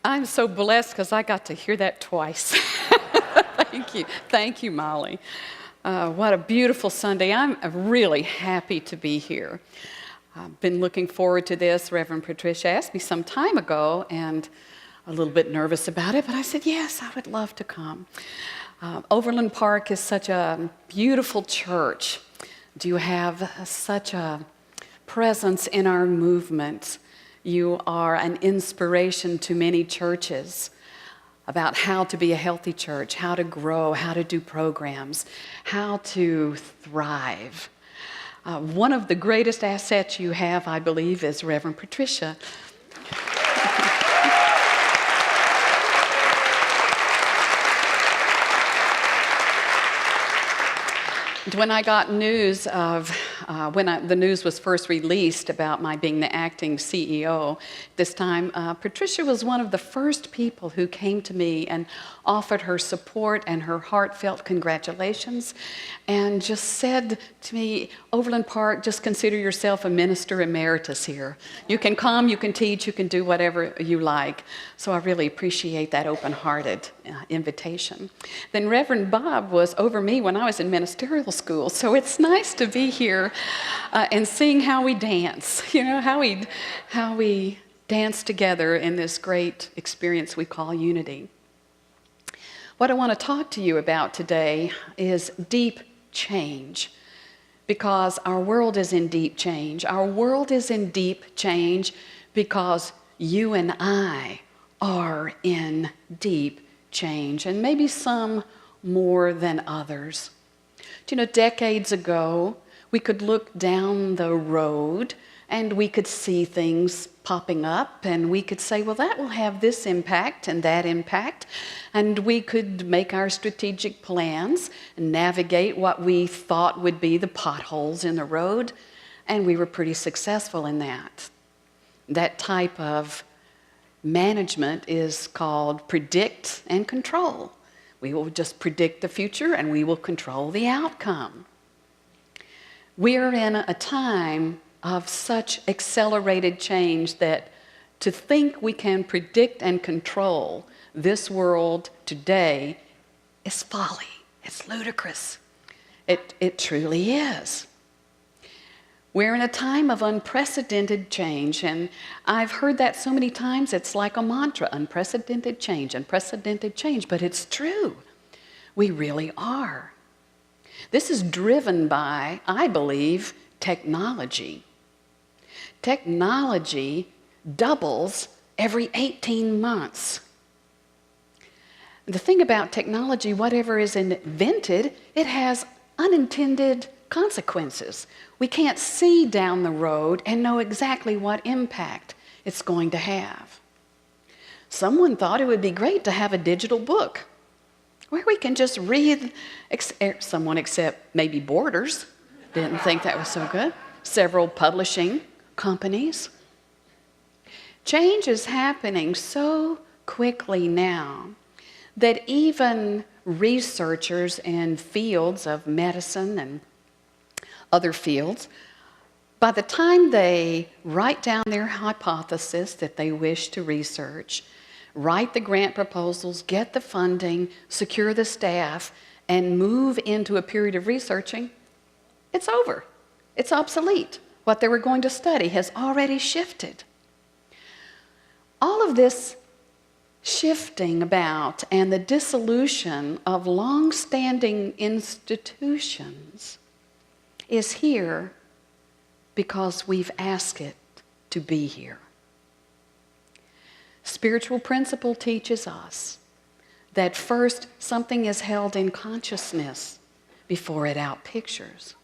I'm so blessed because I got to hear that twice. Thank you. Thank you, Molly. What a beautiful Sunday. I'm really happy to be here. I've been looking forward to this. Reverend Patricia asked me some time ago, and a little bit nervous about it, but I said, yes, I would love to come. Overland Park is such a beautiful church. You have such a presence in our movement. You are an inspiration to many churches about how to be a healthy church, how to grow, how to do programs, how to thrive. One of the greatest assets you have, I believe, is Reverend Patricia. When I got news of, the news was first released about my being the acting CEO this time, Patricia was one of the first people who came to me and offered her support and her heartfelt congratulations and just said to me, Overland Park, just consider yourself a minister emeritus here. You can come, you can teach, you can do whatever you like. So I really appreciate that open-hearted invitation. Then Reverend Bob was over me when I was in ministerial school, so it's nice to be here and seeing how we dance, how we dance together in this great experience we call unity. What I want to talk to you about today is deep change, because our world is in deep change. Our world is in deep change because you and I are in deep change, and maybe some more than others. Decades ago, we could look down the road and we could see things popping up, and we could say, well, that will have this impact and that impact, and we could make our strategic plans and navigate what we thought would be the potholes in the road, and we were pretty successful in that. That type of management is called predict and control. We will just predict the future and we will control the outcome. We are in a time of such accelerated change that to think we can predict and control this world today is folly. It's ludicrous. It truly is. We're in a time of unprecedented change, and I've heard that so many times, it's like a mantra, unprecedented change, but it's true. We really are. This is driven by, I believe, technology. Technology doubles every 18 months. The thing about technology, whatever is invented, it has unintended consequences. We can't see down the road and know exactly what impact it's going to have. Someone thought it would be great to have a digital book where we can just read, someone except maybe Borders didn't think that was so good. Several publishing companies. Change is happening so quickly now that even researchers in fields of medicine and other fields, by the time they write down their hypothesis that they wish to research, write the grant proposals, get the funding, secure the staff, and move into a period of researching, it's over. It's obsolete. What they were going to study has already shifted. All of this shifting about and the dissolution of long-standing institutions is here because we've asked it to be here. Spiritual principle teaches us that first something is held in consciousness before it outpictures.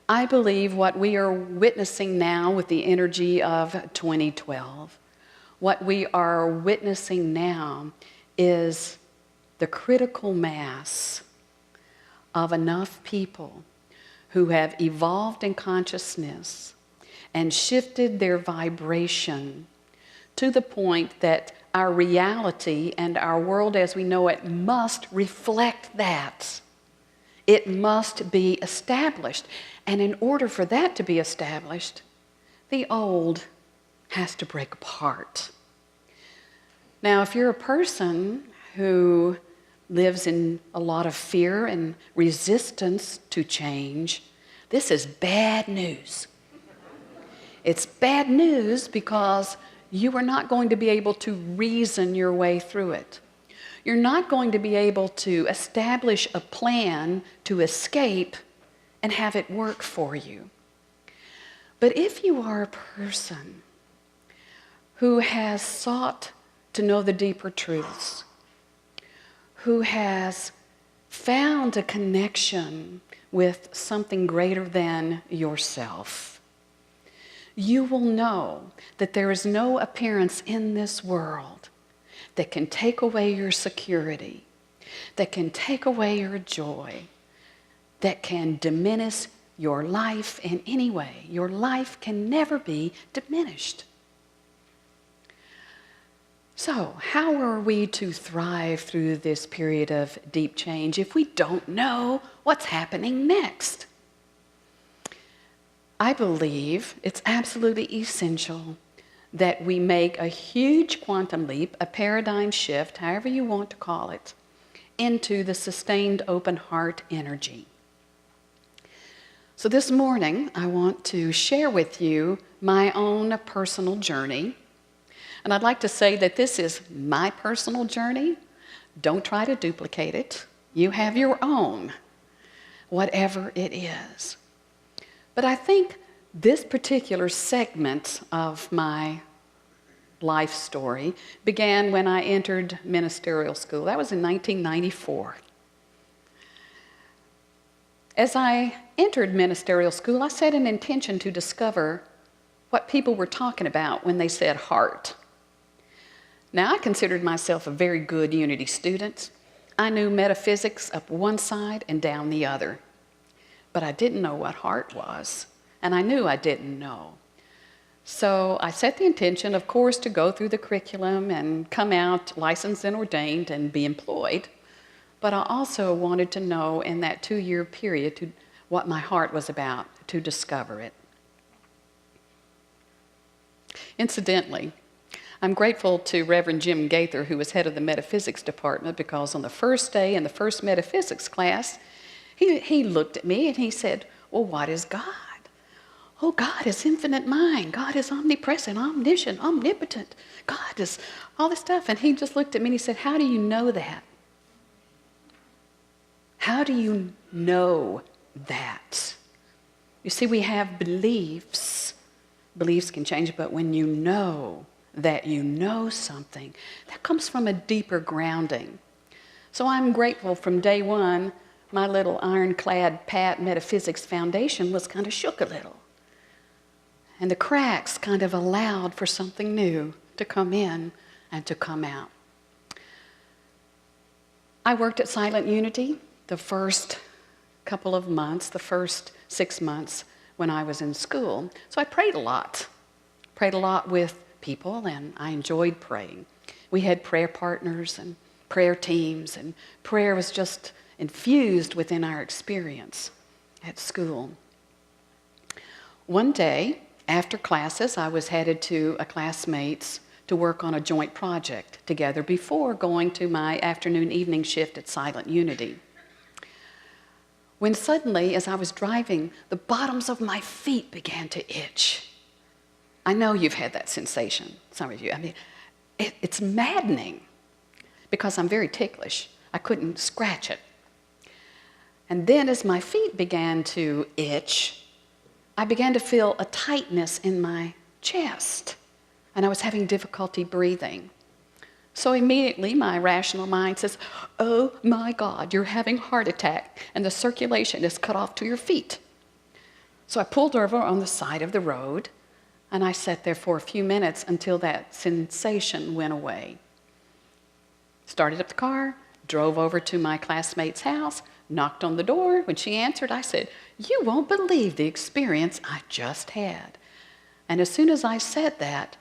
I believe what we are witnessing now with the energy of 2012, what we are witnessing now is the critical mass of enough people who have evolved in consciousness and shifted their vibration to the point that our reality and our world as we know it must reflect that. It must be established. And in order for that to be established, the old has to break apart. Now, if you're a person who lives in a lot of fear and resistance to change, this is bad news. It's bad news because you are not going to be able to reason your way through it. You're not going to be able to establish a plan to escape and have it work for you. But if you are a person who has sought to know the deeper truths, who has found a connection with something greater than yourself, you will know that there is no appearance in this world that can take away your security, that can take away your joy, that can diminish your life in any way. Your life can never be diminished. So, how are we to thrive through this period of deep change if we don't know what's happening next? I believe it's absolutely essential that we make a huge quantum leap, a paradigm shift, however you want to call it, into the sustained open heart energy. So this morning, I want to share with you my own personal journey. And I'd like to say that this is my personal journey. Don't try to duplicate it. You have your own, whatever it is. But I think this particular segment of my life story began when I entered ministerial school. That was in 1994. As I entered ministerial school, I set an intention to discover what people were talking about when they said heart. Now, I considered myself a very good Unity student. I knew metaphysics up one side and down the other. But I didn't know what heart was, and I knew I didn't know. So I set the intention, of course, to go through the curriculum and come out licensed and ordained and be employed. But I also wanted to know in that 2-year period what my heart was about, to discover it. Incidentally, I'm grateful to Reverend Jim Gaither, who was head of the metaphysics department, because on the first day in the first metaphysics class, he looked at me and he said, "Well, what is God?" "Oh, God is infinite mind. God is omnipresent, omniscient, omnipotent. God is all this stuff." And he just looked at me and he said, "How do you know that? How do you know that?" You see, we have beliefs. Beliefs can change, but when you know that you know something, that comes from a deeper grounding. So I'm grateful from day one, my little ironclad Pat metaphysics foundation was kind of shook a little. And the cracks kind of allowed for something new to come in and to come out. I worked at Silent Unity the first couple of months, the first 6 months when I was in school. So I prayed a lot. Prayed a lot with people, and I enjoyed praying. We had prayer partners and prayer teams, and prayer was just infused within our experience at school. One day, after classes, I was headed to a classmate's to work on a joint project together before going to my afternoon-evening shift at Silent Unity. When suddenly, as I was driving, the bottoms of my feet began to itch. I know you've had that sensation, some of you. I mean, it's maddening because I'm very ticklish. I couldn't scratch it. And then as my feet began to itch, I began to feel a tightness in my chest, and I was having difficulty breathing. So immediately my rational mind says, "Oh my God, you're having a heart attack, and the circulation is cut off to your feet." So I pulled over on the side of the road, and I sat there for a few minutes until that sensation went away. Started up the car, drove over to my classmate's house, knocked on the door. When she answered, I said, "You won't believe the experience I just had." And as soon as I said that,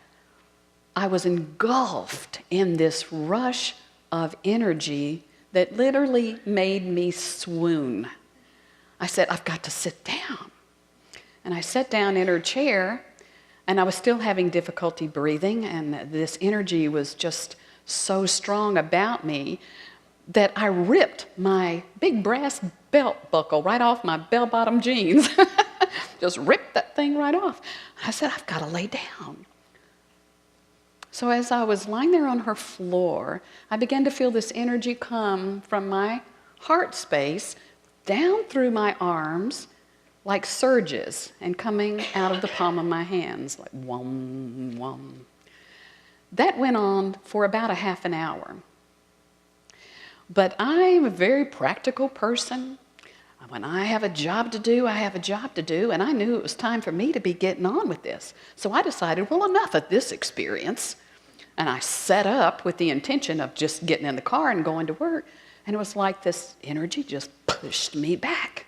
I was engulfed in this rush of energy that literally made me swoon. I said, "I've got to sit down." And I sat down in her chair, and I was still having difficulty breathing, and this energy was just so strong about me that I ripped my big brass belt buckle right off my bell-bottom jeans. Just ripped that thing right off. I said, I've got to lay down. So as I was lying there on her floor, I began to feel this energy come from my heart space down through my arms like surges and coming out of the palm of my hands, like whom, whum. That went on for about a half an hour. But I'm a very practical person. When I have a job to do, I have a job to do, and I knew it was time for me to be getting on with this. So I decided, well, enough of this experience. And I set up with the intention of just getting in the car and going to work. And it was like this energy just pushed me back.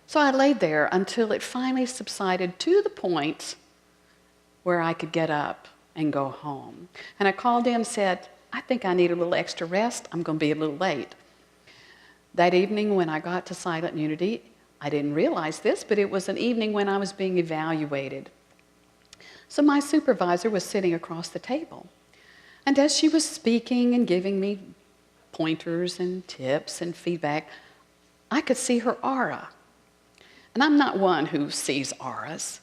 So I laid there until it finally subsided to the point where I could get up and go home. And I called in and said, I think I need a little extra rest. I'm going to be a little late. That evening when I got to Silent Unity, I didn't realize this, but it was an evening when I was being evaluated. So my supervisor was sitting across the table. And as she was speaking and giving me pointers and tips and feedback, I could see her aura. And I'm not one who sees auras,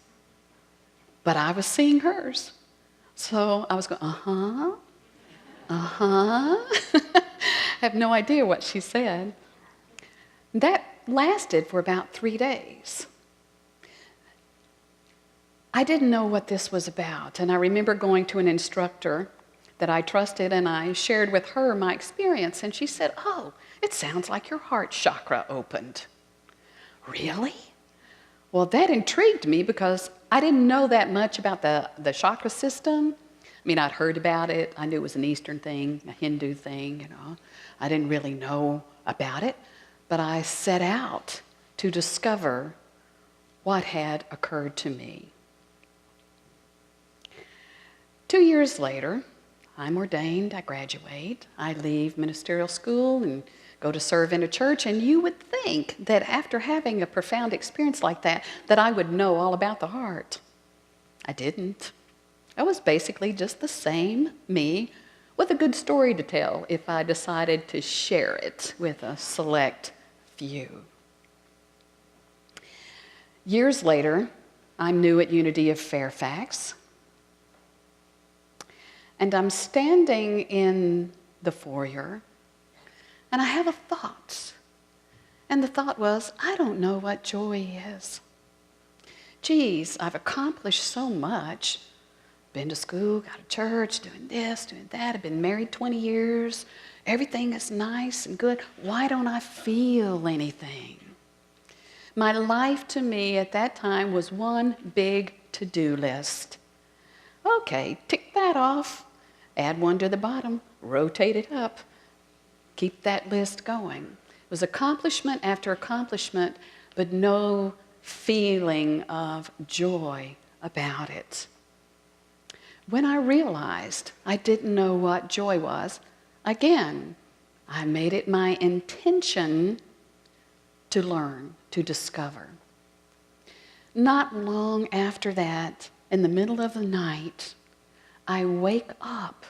but I was seeing hers. So I was going, uh-huh. I have no idea what she said. That lasted for about 3 days. I didn't know what this was about, and I remember going to an instructor that I trusted, and I shared with her my experience, and she said, oh, it sounds like your heart chakra opened. Really? Well, that intrigued me because I didn't know that much about the chakra system. I mean, I'd heard about it. I knew it was an Eastern thing, a Hindu thing, you know. I didn't really know about it, but I set out to discover what had occurred to me. 2 years later, I'm ordained, I graduate, I leave ministerial school and go to serve in a church, and you would think that after having a profound experience like that I would know all about the heart. I didn't. I was basically just the same me with a good story to tell if I decided to share it with a select few. Years later, I'm new at Unity of Fairfax, and I'm standing in the foyer, and I have a thought. And the thought was, I don't know what joy is. Geez, I've accomplished so much. Been to school, got to church, doing this, doing that. I've been married 20 years. Everything is nice and good. Why don't I feel anything? My life to me at that time was one big to-do list. Okay, tick that off. Add one to the bottom. Rotate it up. Keep that list going. It was accomplishment after accomplishment, but no feeling of joy about it. When I realized I didn't know what joy was, again, I made it my intention to learn, to discover. Not long after that, in the middle of the night, I wake up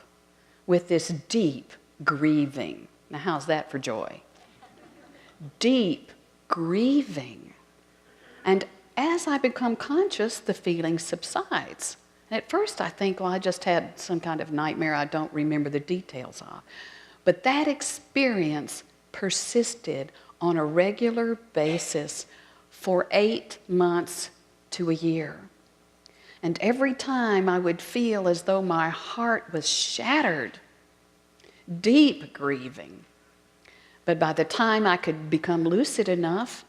with this deep grieving. Now, how's that for joy? Deep grieving. And as I become conscious, the feeling subsides. And at first I think, well, I just had some kind of nightmare I don't remember the details of. But that experience persisted on a regular basis for 8 months to a year. And every time I would feel as though my heart was shattered, deep grieving. But by the time I could become lucid enough,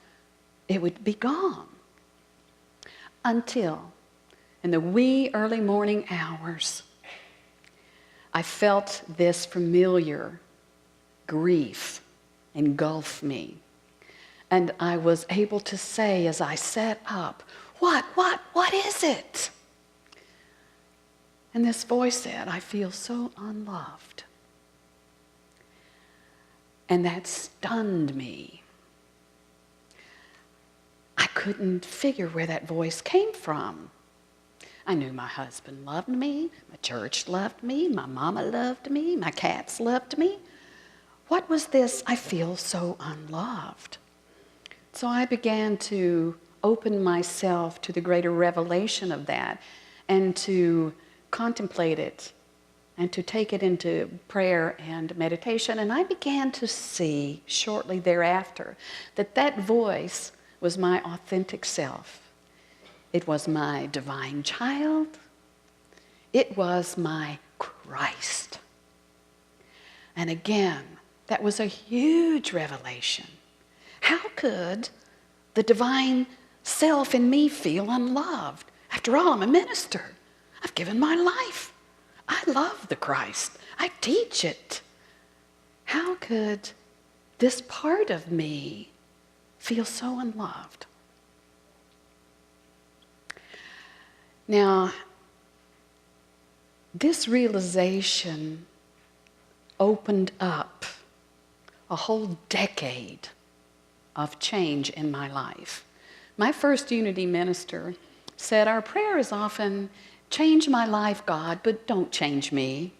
it would be gone. Until, in the wee early morning hours, I felt this familiar grief engulf me. And I was able to say as I sat up, what is it? And this voice said, I feel so unloved. And that stunned me. I couldn't figure where that voice came from. I knew my husband loved me, my church loved me, my mama loved me, my cats loved me. What was this? I feel so unloved. So I began to open myself to the greater revelation of that and to contemplate it and to take it into prayer and meditation. And I began to see shortly thereafter that that voice was my authentic self. It was my divine child. It was my Christ. And again, that was a huge revelation. How could the divine self in me feel unloved? After all, I'm a minister. I've given my life. I love the Christ. I teach it. How could this part of me feel so unloved? Now, this realization opened up a whole decade of change in my life. My first Unity minister said, our prayer is often, change my life, God, but don't change me.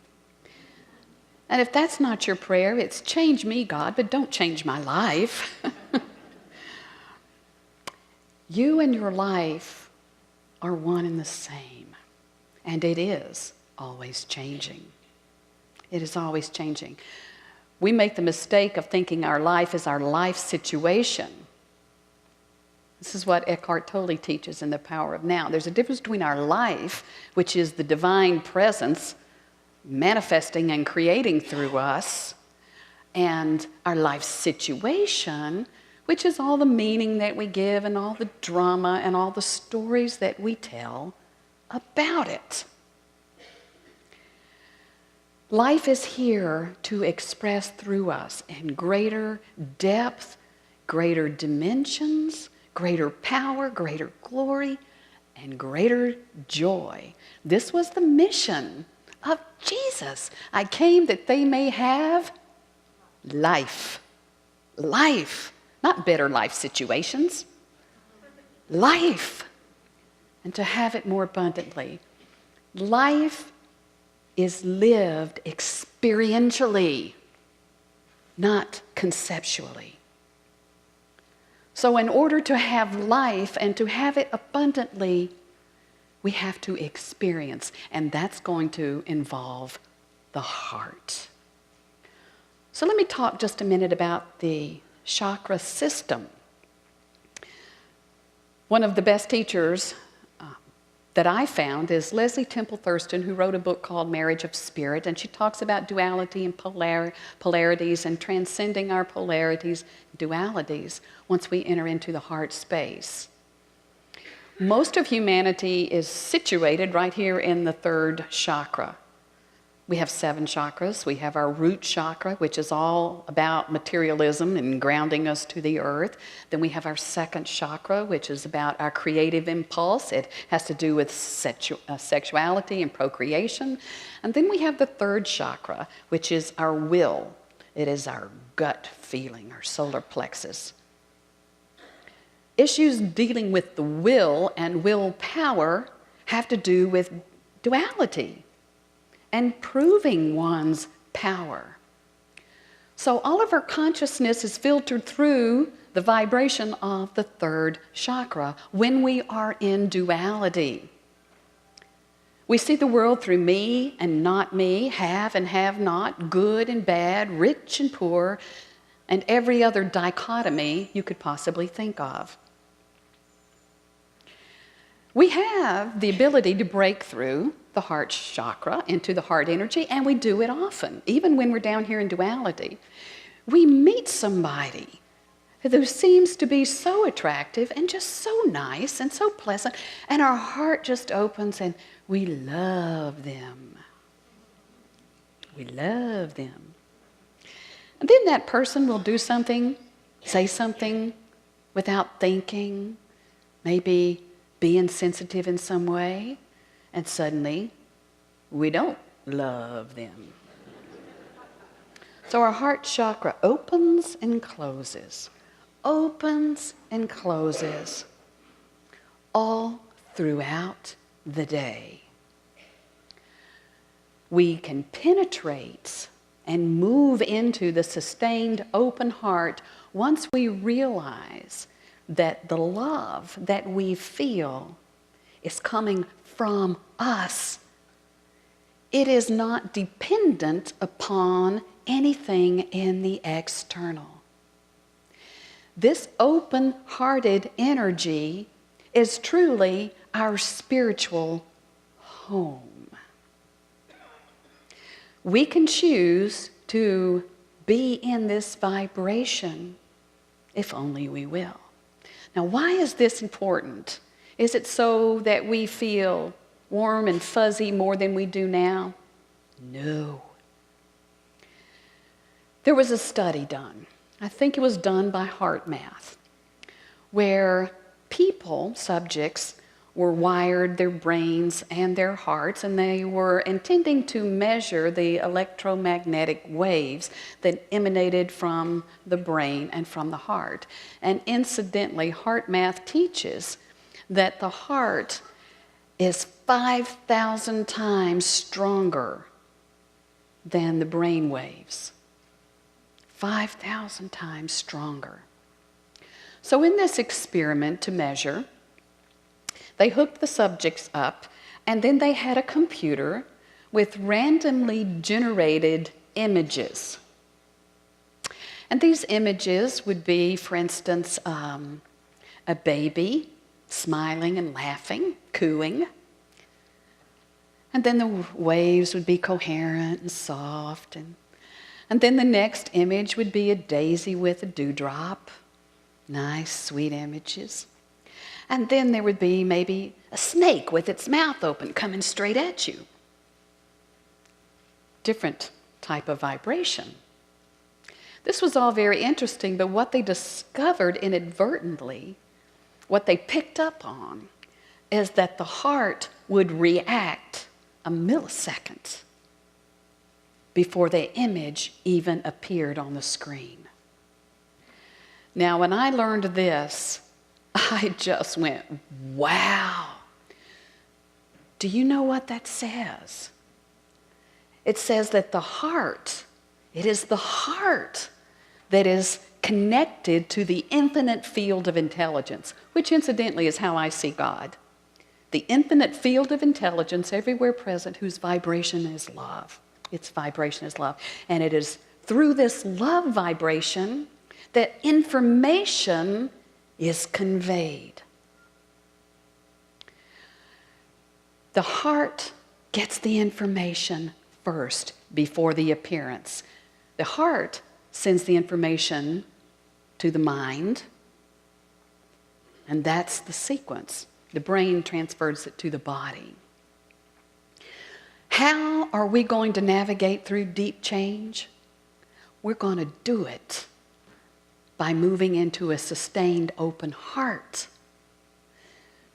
And if that's not your prayer, it's change me, God, but don't change my life. You and your life are one and the same, and it is always changing. It is always changing. We make the mistake of thinking our life is our life situation. This is what Eckhart Tolle teaches in The Power of Now. There's a difference between our life, which is the divine presence manifesting and creating through us, and our life situation, which is all the meaning that we give and all the drama and all the stories that we tell about it. Life is here to express through us in greater depth, greater dimensions, greater power, greater glory, and greater joy. This was the mission of Jesus. I came that they may have life. Life. Not better life situations. Life. And to have it more abundantly. Life is lived experientially, not conceptually. So in order to have life and to have it abundantly, we have to experience, and that's going to involve the heart. So let me talk just a minute about the chakra system. One of the best teachers that I found is Leslie Temple Thurston, who wrote a book called Marriage of Spirit, and she talks about duality and polarities and transcending our polarities, dualities, once we enter into the heart space. Most of humanity is situated right here in the third chakra. We have 7 chakras. We have our root chakra, which is all about materialism and grounding us to the earth. Then we have our second chakra, which is about our creative impulse. It has to do with sexuality and procreation. And then we have the third chakra, which is our will. It is our gut feeling, our solar plexus. Issues dealing with the will and willpower have to do with duality and proving one's power. So all of our consciousness is filtered through the vibration of the third chakra when we are in duality. We see the world through me and not me, have and have not, good and bad, rich and poor, and every other dichotomy you could possibly think of. We have the ability to break through the heart chakra into the heart energy, and we do it often, even when we're down here in duality. We meet somebody who seems to be so attractive and just so nice and so pleasant, and our heart just opens and we love them. We love them. And then that person will do something, say something without thinking, maybe be insensitive in some way, and suddenly we don't love them. So our heart chakra opens and closes, all throughout the day. We can penetrate and move into the sustained open heart once we realize that the love that we feel is coming from us. It is not dependent upon anything in the external. This open-hearted energy is truly our spiritual home. We can choose to be in this vibration if only we will. Now, why is this important? Is it so that we feel warm and fuzzy more than we do now? No. There was a study done, I think it was done by HeartMath, where subjects, were wired, their brains and their hearts, and they were intending to measure the electromagnetic waves that emanated from the brain and from the heart. And incidentally, HeartMath teaches that the heart is 5,000 times stronger than the brain waves. 5,000 times stronger. So in this experiment to measure, they hooked the subjects up, and then they had a computer with randomly generated images. And these images would be, for instance, a baby smiling and laughing, cooing. And then the waves would be coherent and soft. And then the next image would be a daisy with a dewdrop. Nice, sweet images. And then there would be maybe a snake with its mouth open coming straight at you. Different type of vibration. This was all very interesting, but what they discovered inadvertently, what they picked up on, is that the heart would react a millisecond before the image even appeared on the screen. Now, when I learned this, I just went, wow. Do you know what that says? It says that it is the heart that is connected to the infinite field of intelligence, which incidentally is how I see God. The infinite field of intelligence everywhere present whose vibration is love. Its vibration is love. And it is through this love vibration that information is conveyed. The heart gets the information first before the appearance. The heart sends the information to the mind, and that's the sequence. The brain transfers it to the body. How are we going to navigate through deep change? We're going to do it by moving into a sustained open heart.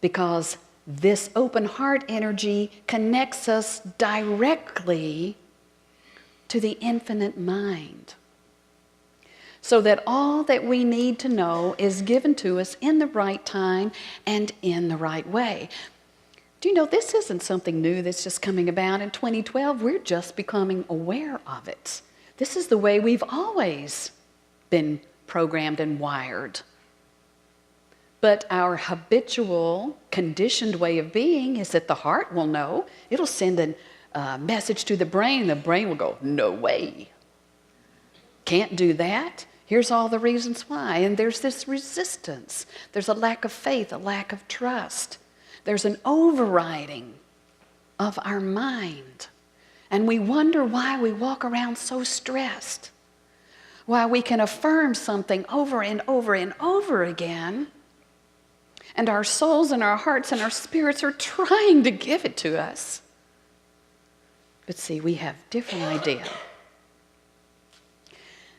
Because this open heart energy connects us directly to the infinite mind. So that all that we need to know is given to us in the right time and in the right way. Do you know this isn't something new that's just coming about in 2012? We're just becoming aware of it. This is the way we've always been programmed and wired. But our habitual, conditioned way of being is that the heart will know. It'll send a message to the brain. The brain will go, no way. Can't do that. Here's all the reasons why. And there's this resistance. There's a lack of faith, a lack of trust. There's an overriding of our mind. And we wonder why we walk around so stressed. Why we can affirm something over and over and over again, and our souls and our hearts and our spirits are trying to give it to us. But see, we have a different idea.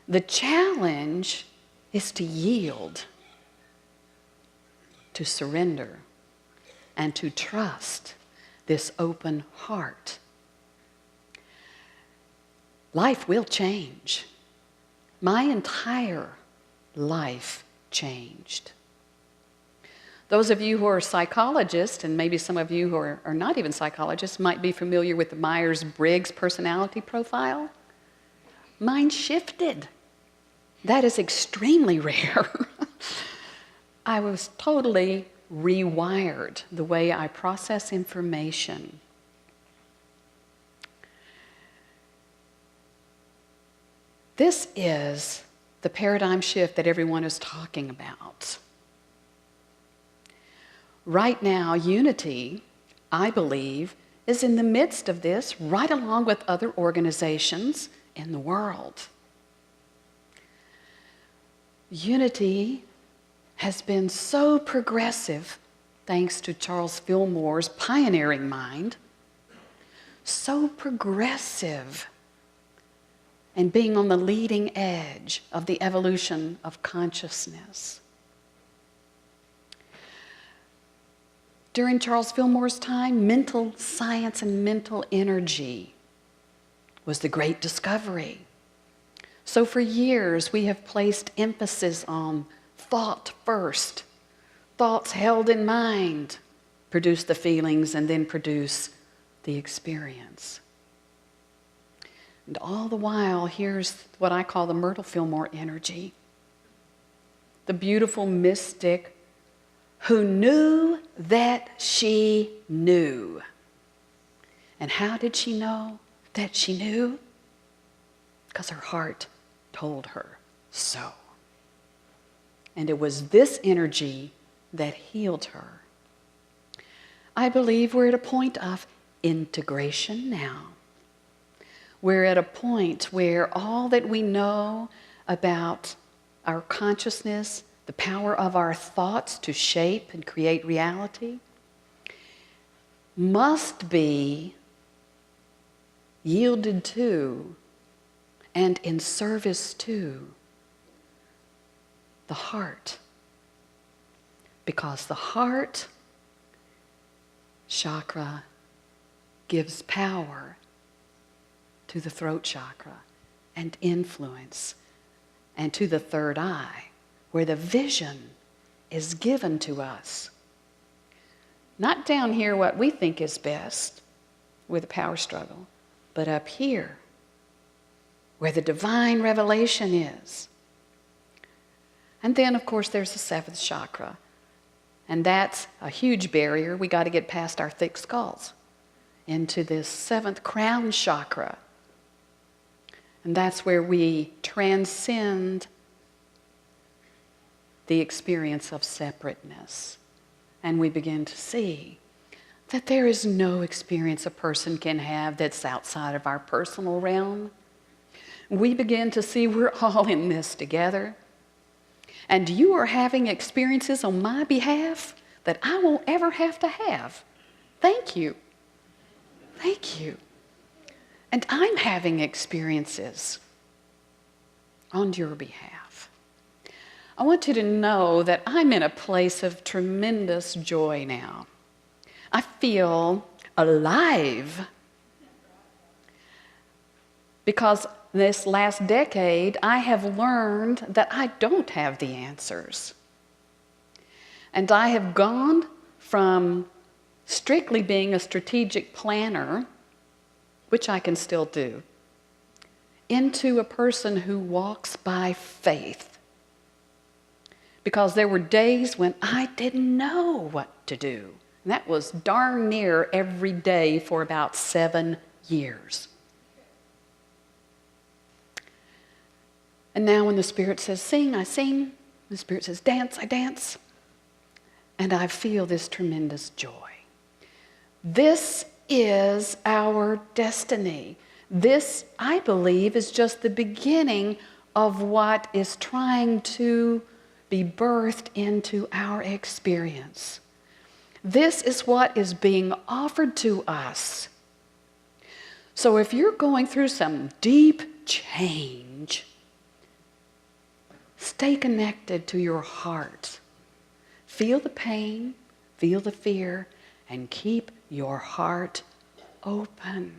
The challenge is to yield, to surrender, and to trust this open heart. Life will change. My entire life changed. Those of you who are psychologists, and maybe some of you who are not even psychologists, might be familiar with the Myers-Briggs personality profile. Mine shifted. That is extremely rare. I was totally rewired the way I process information. This is the paradigm shift that everyone is talking about. Right now, Unity, I believe, is in the midst of this, right along with other organizations in the world. Unity has been so progressive, thanks to Charles Fillmore's pioneering mind, so progressive, and being on the leading edge of the evolution of consciousness. During Charles Fillmore's time, mental science and mental energy was the great discovery. So for years, we have placed emphasis on thought first. Thoughts held in mind produce the feelings and then produce the experience. And all the while, here's what I call the Myrtle Fillmore energy. The beautiful mystic who knew that she knew. And how did she know that she knew? Because her heart told her so. And it was this energy that healed her. I believe we're at a point of integration now. We're at a point where all that we know about our consciousness, the power of our thoughts to shape and create reality, must be yielded to and in service to the heart. Because the heart chakra gives power to the throat chakra and influence, and to the third eye, where the vision is given to us. Not down here what we think is best with a power struggle, but up here where the divine revelation is. And then, of course, there's the seventh chakra. And that's a huge barrier. We got to get past our thick skulls into this seventh crown chakra. And that's where we transcend the experience of separateness. And we begin to see that there is no experience a person can have that's outside of our personal realm. We begin to see we're all in this together. And you are having experiences on my behalf that I won't ever have to have. Thank you. Thank you. And I'm having experiences on your behalf. I want you to know that I'm in a place of tremendous joy now. I feel alive because this last decade I have learned that I don't have the answers. And I have gone from strictly being a strategic planner, which I can still do, into a person who walks by faith. Because there were days when I didn't know what to do. And that was darn near every day for about 7 years. And now when the Spirit says sing, I sing. When the Spirit says dance, I dance. And I feel this tremendous joy. This is our destiny. This, I believe, is just the beginning of what is trying to be birthed into our experience. This is what is being offered to us. So if you're going through some deep change, stay connected to your heart. Feel the pain, feel the fear, and keep your heart open.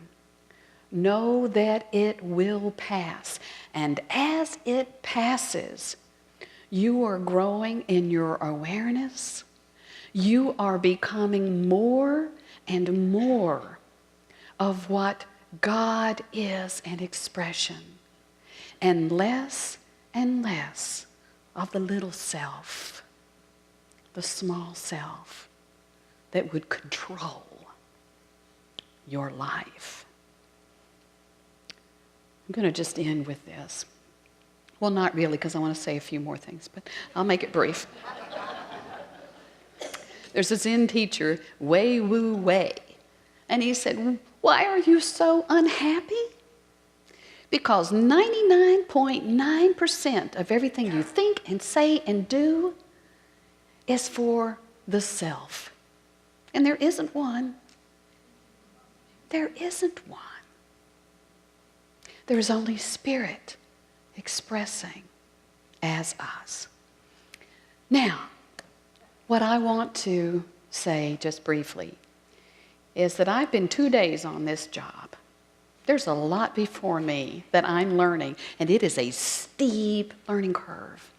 Know that it will pass. And as it passes, you are growing in your awareness. You are becoming more and more of what God is an expression, and less of the little self, the small self that would control your life. I'm going to just end with this. Well, not really, because I want to say a few more things, but I'll make it brief. There's a Zen teacher, Wei Wu Wei, and he said, "Why are you so unhappy? Because 99.9% of everything you think and say and do is for the self. And there isn't one. There isn't one. There is only spirit expressing as us." Now, what I want to say just briefly is that I've been 2 days on this job. There's a lot before me that I'm learning, and it is a steep learning curve.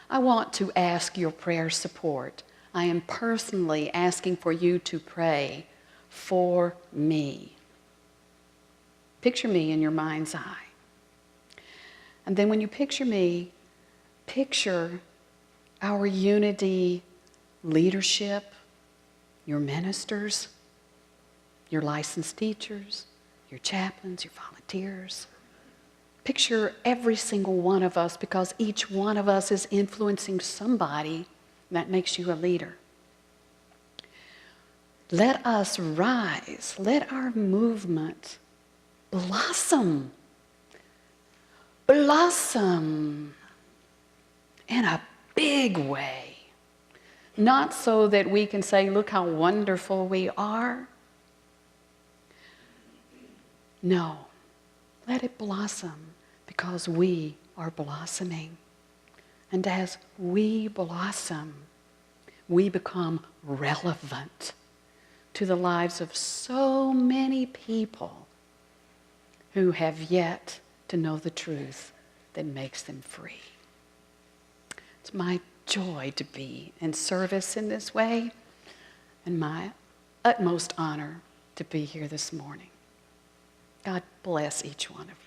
I want to ask your prayer support. I am personally asking for you to pray for me. Picture me in your mind's eye. And then when you picture me, picture our unity leadership, your ministers, your licensed teachers, your chaplains, your volunteers. Picture every single one of us, because each one of us is influencing somebody that makes you a leader. Let us rise. Let our movement blossom. Blossom in a big way. Not so that we can say, look how wonderful we are. No, let it blossom because we are blossoming. And as we blossom, we become relevant to the lives of so many people who have yet to know the truth that makes them free. It's my joy to be in service in this way, and my utmost honor to be here this morning. God bless each one of you.